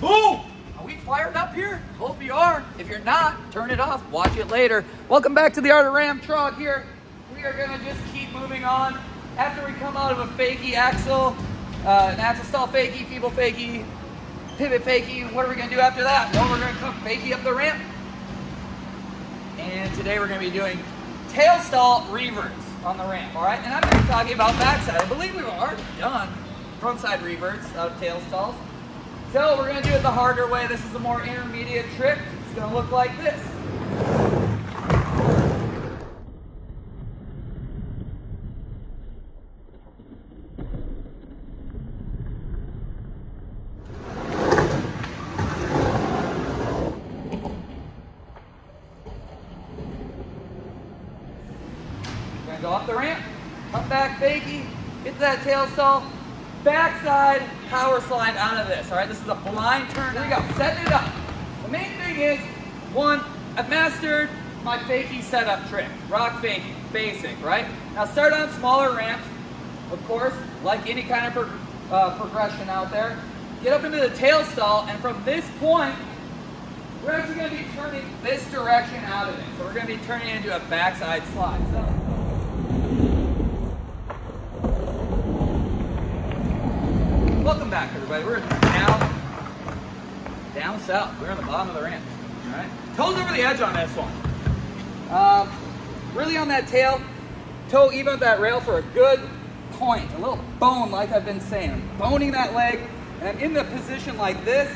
Boom! Are we fired up here? Hope you are. If you're not, turn it off. Watch it later. Welcome back to the Art of Ram Truck here. We are going to just keep moving on. After we come out of a fakie axle, an axle stall fakie, feeble fakie, pivot fakie, what are we going to do after that? Well, we're going to come fakie up the ramp. And today we're going to be doing tail stall reverts on the ramp, all right? And I'm going to be talking about backside. I believe we've already done frontside reverts out of tail stalls. So we're going to do it the harder way. This is a more intermediate trick. It's going to look like this. We're going to go up the ramp, come back fakie, get to that tail stall, backside power slide out of this, all right? This is a blind turn. Here we go, setting it up. The main thing is, one, I've mastered my fakie setup trick, rock fakie, basic, right? Now start on smaller ramps, of course, like any kind of progression out there. Get up into the tail stall, and from this point, we're actually gonna be turning this direction out of it. So we're gonna be turning it into a backside slide. So, welcome back, everybody. We're down south. We're on the bottom of the ramp. All right, toes over the edge on this one. Really on that tail, toe even at that rail for a good point, a little bone, like I've been saying, boning that leg, and I'm in the position like this.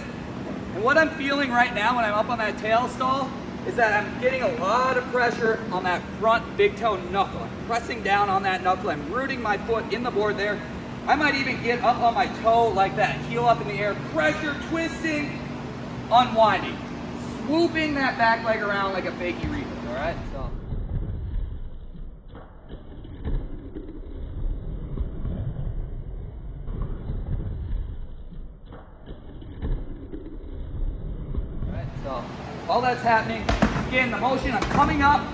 And what I'm feeling right now when I'm up on that tail stall is that I'm getting a lot of pressure on that front big toe knuckle. I'm pressing down on that knuckle. I'm rooting my foot in the board there. I might even get up on my toe like that, heel up in the air, pressure, twisting, unwinding, swooping that back leg around like a fakie revert, all right? So. All right, so while that's happening, again, the motion, I'm coming up,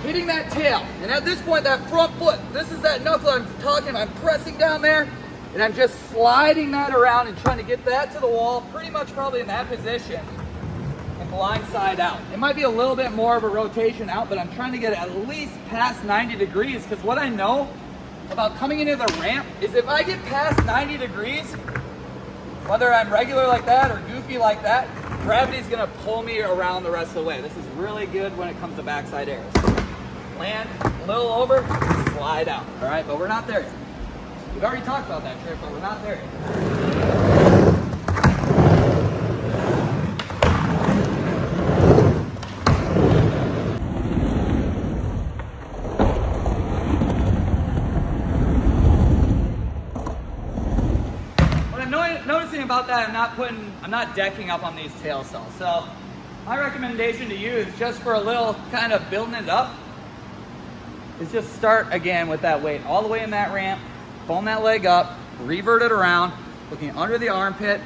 hitting that tail, and at this point, that front foot, this is that knuckle I'm talking about. I'm pressing down there, and I'm just sliding that around and trying to get that to the wall, pretty much probably in that position, and blind side out. It might be a little bit more of a rotation out, but I'm trying to get it at least past 90 degrees, because what I know about coming into the ramp is if I get past 90 degrees, whether I'm regular like that or goofy like that, gravity's gonna pull me around the rest of the way. This is really good when it comes to backside airs. Land a little over, slide out, all right? But we're not there yet. We've already talked about that trick, but we're not there yet. What I'm noticing about that, I'm not decking up on these tail stalls. So my recommendation to you is just for a little kind of building it up, is just start again with that weight all the way in that ramp, bone that leg up, revert it around, looking under the armpit.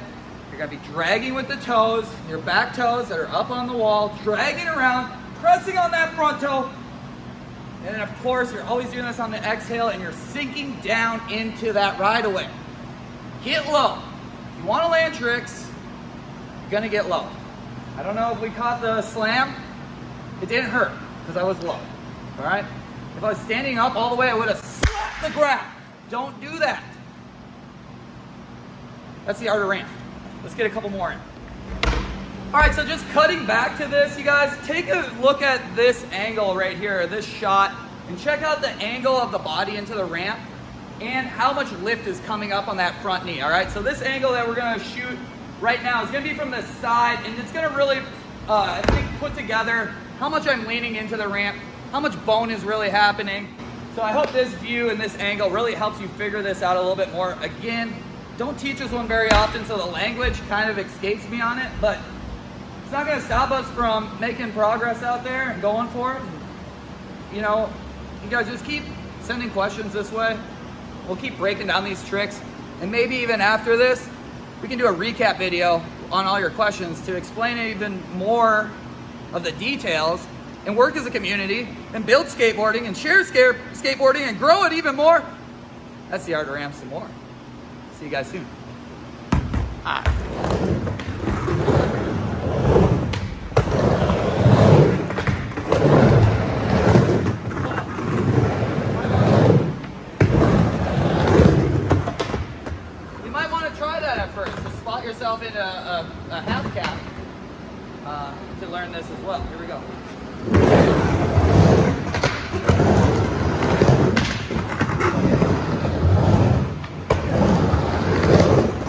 You're gonna be dragging with the toes, your back toes that are up on the wall, dragging around, pressing on that front toe. And then of course, you're always doing this on the exhale, and you're sinking down into that ride away. Get low. If you wanna land tricks, you're gonna get low. I don't know if we caught the slam. It didn't hurt, because I was low, all right? If I was standing up all the way, I would have slapped the ground. Don't do that. That's the art of ramp. Let's get a couple more in. All right, so just cutting back to this, you guys, take a look at this angle right here, this shot, and check out the angle of the body into the ramp and how much lift is coming up on that front knee, all right? So this angle that we're gonna shoot right now is gonna be from the side, and it's gonna really, I think, put together how much I'm leaning into the ramp, how much bone is really happening. So I hope this view and this angle really helps you figure this out a little bit more. Again, don't teach this one very often, so the language kind of escapes me on it, but it's not gonna stop us from making progress out there and going for it. And, you know, you guys just keep sending questions this way. We'll keep breaking down these tricks, and maybe even after this, we can do a recap video on all your questions to explain even more of the details and work as a community and build skateboarding and share skateboarding and grow it even more. That's the art of Ram some more. See you guys soon. try that at first. Just spot yourself in a half cap to learn this as well. Here we go.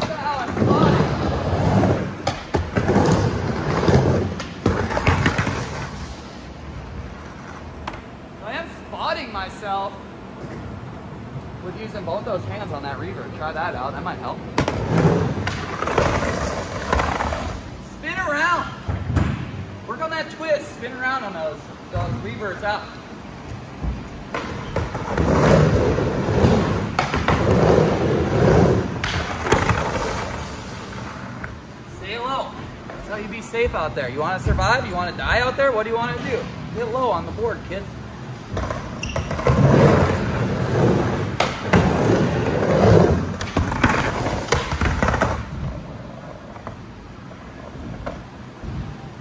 Look at how I'm spotting. So I am spotting myself with using both those hands on that revert. Try that out, that might help. Spin around. Work on that twist, spin around on those reverts out. Stay low. That's how you be safe out there. You want to survive? You want to die out there? What do you want to do? Get low on the board, kids.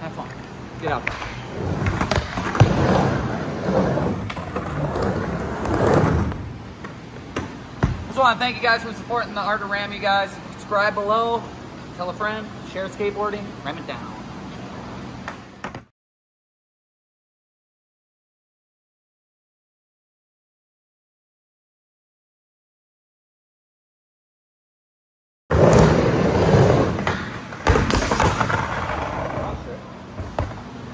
Have fun. Get out there. Just want to thank you guys for supporting the Art of Ram, you guys. Subscribe below, tell a friend, share skateboarding, ram it down.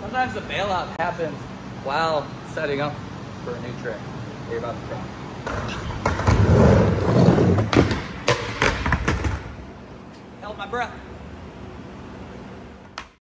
Sometimes the bailout happens while setting up for a new trick you're about to try. Held my breath.